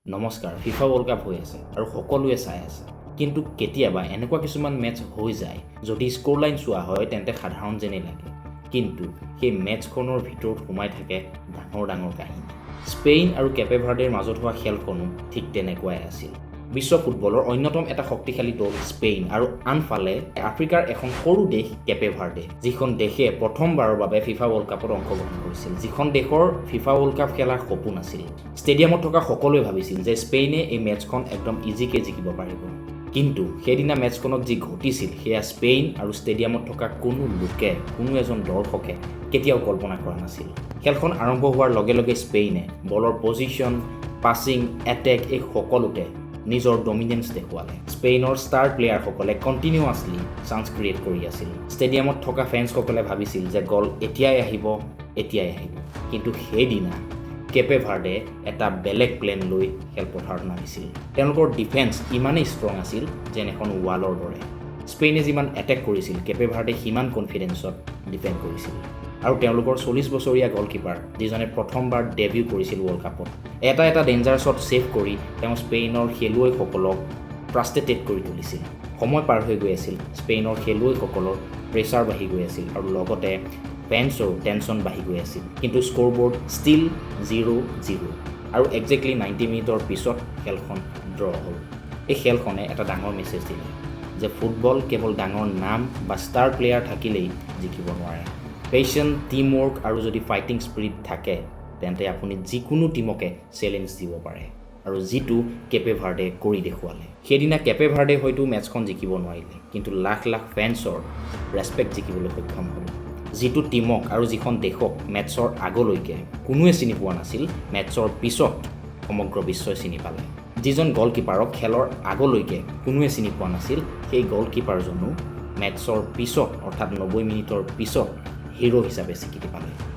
নমস্কাৰ FIFA World Cup হৈ আছে আৰু সকলোৱে চাই আছে কিন্তু কেতিয়াবা এনেকুৱা কিছুমান মেচ হৈ যায় যদি স্কোৰ লাইন চোৱা হয় তেন্তে সাধাৰণ যেনে লাগে কিন্তু সেই মেচখনৰ ভিতৰত সোমাই থাকে ডাঙৰ ডাঙৰ কাহিনী স্পেইন আৰু কেপে ভাৰ্ডেৰ মাজত হোৱা খেলখনো ঠিক তেনেকুৱাই আছিল বিশ্ব ফুটবলৰ অন্যতম এটা শক্তিশালী দল স্পেইন আৰু আনফালে আফ্ৰিকাৰ এখন সৰু দেশ কেপে ভাৰ্ডে যিখন দেশে প্ৰথমবাৰৰ বাবে FIFA World Cupত অংশগ্ৰহণ কৰিছিল যিখন দেশৰ FIFA World Cup খেলাৰ সপোন আছিল ষ্টেডিয়ামত থকা সকলোৱে ভাবিছিল যে স্পেইনে এই মেচখন একদম ইজিকে জিকিব পাৰিব কিন্তু সেইদিনা মেচখনত যি ঘটিছিল সেয়া স্পেইন আৰু ষ্টেডিয়ামত থকা কোনো লোকে কোনো এজন দৰ্শকে কেতিয়াও কল্পনা কৰা নাছিল খেলখন আৰম্ভ হোৱাৰ লগে লগে স্পেইনে বলৰ পজিশ্যন পাছিং এটেক এই সকলোতে নিজৰ ডমিনেন্স দেখুৱালে স্পেইনৰ ষ্টাৰ প্লেয়াৰসকলে কণ্টিনিউৱাছলি চান্স ক্ৰিয়েট কৰি আছিল ষ্টেডিয়ামত থকা ফেন্সসকলে ভাবিছিল যে গ'ল এতিয়াই আহিব কিন্তু সেইদিনা কেপে ভাৰ্ডে এটা বেলেগ প্লেন লৈ খেলপথাৰত নামিছিল তেওঁলোকৰ ডিফেন্স ইমানেই ষ্ট্ৰং আছিল যেন এখন ৱালৰ দৰে স্পেইনে যিমান এটেক কৰিছিল কেপে ভাৰ্ডে সিমান কনফিডেন্সত ডিফেণ্ড কৰিছিল আৰু তেওঁলোকৰ 40 বছৰীয়া গলকিপাৰ যিজনে প্ৰথমবাৰ ডেবিউ কৰিছিল ৱৰ্ল্ড কাপত এটা ডেঞ্জাৰ শ্বট ছেভ কৰি তেওঁ স্পেইনৰ খেলুৱৈসকলক ফ্ৰাষ্ট্ৰেটেড কৰি তুলিছিল সময় পাৰ হৈ গৈ আছিল স্পেইনৰ খেলুৱৈসকলৰ প্ৰেছাৰ বাঢ়ি গৈ আছিল আৰু লগতে ফেন্সৰ টেনশ্যন বাঢ়ি গৈ আছিল কিন্তু স্ক'ৰবোৰ্ড ষ্টিল 0-0 আৰু একজেক্টলি 90 মিনিটৰ পিছত খেলখন ড্ৰ' হ'ল এই খেলখনে এটা ডাঙৰ মেছেজ দিলে যে ফুটবল কেৱল ডাঙৰ নাম বা ষ্টাৰ প্লেয়াৰ থাকিলেই জিকিব নোৱাৰে পেশ্যন টিমৱৰ্ক আৰু যদি ফাইটিং স্পিৰিট থাকে তেন্তে আপুনি যিকোনো টিমকে চেলেঞ্জ দিব পাৰে আৰু যিটো কেপে ভাৰ্ডে কৰি দেখুৱালে সেইদিনা কেপে ভাৰ্ডে হয়তো মেচখন জিকিব নোৱাৰিলে কিন্তু লাখ লাখ ফেন্সৰ ৰেছপেক্ট জিকিবলৈ সক্ষম হ'ল যিটো টিমক আৰু যিখন দেশক মেটছৰ আগলৈকে কোনোৱে চিনি পোৱা নাছিল মেটছৰ পিছত সমগ্ৰ বিশ্বই চিনি পালে যিজন গলকিপাৰক খেলৰ আগলৈকে কোনোৱে চিনি পোৱা নাছিল সেই গলকিপাৰজনো মেটছৰ পিছত অৰ্থাৎ 90 মিনিটৰ পিছত হিৰো হিচাপে স্বীকৃতি পালে